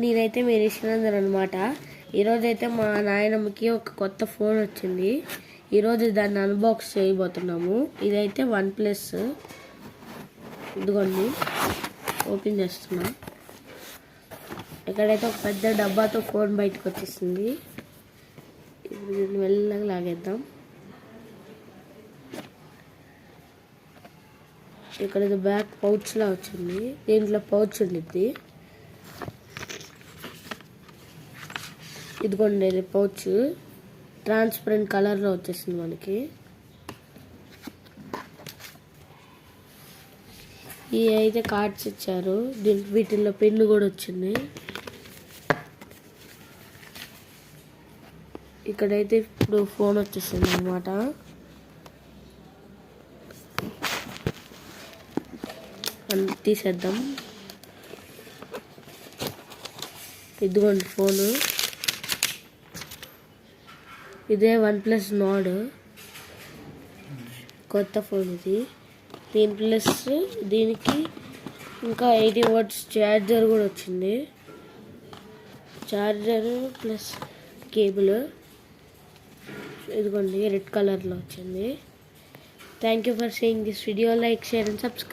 నేనైతే మీరు ఇచ్చినందరు అనమాట. ఈరోజైతే మా నాయనమ్మకి ఒక కొత్త ఫోన్ వచ్చింది. ఈరోజు దాన్ని అన్బాక్స్ చేయబోతున్నాము. ఇదైతే OnePlus. ఇదిగోండి ఓపెన్ చేస్తున్నా. ఇక్కడైతే ఒక పెద్ద డబ్బాతో ఫోన్ బయటకు వచ్చేసింది. ఇప్పుడు దీన్ని మెల్లగా లాగేద్దాం. ఇక్కడ బ్యాక్ పౌచ్ లా వచ్చింది. దీంట్లో పౌచ్ ఉండిద్ది. ఇదిగోండి ఇది పౌచ్ ట్రాన్స్పరెంట్ కలర్లో వచ్చేసింది మనకి. ఇవి అయితే కార్డ్స్ ఇచ్చారు. వీటిల్లో పెన్ను కూడా వచ్చింది. ఇక్కడైతే ఇప్పుడు ఫోన్ వచ్చేసింది అనమాట. తీసేద్దాం. ఇదిగోండి ఫోను. ఇదే OnePlus Nord కొత్త ఫోన్ ఇది. దీని ప్లస్ దీనికి ఇంకా 80 watts ఛార్జర్ కూడా వచ్చింది. ఛార్జర్ ప్లస్ కేబుల్ ఇదిగోండి రెడ్ కలర్లో వచ్చింది. Thank you for seeing this video. Like, share and subscribe.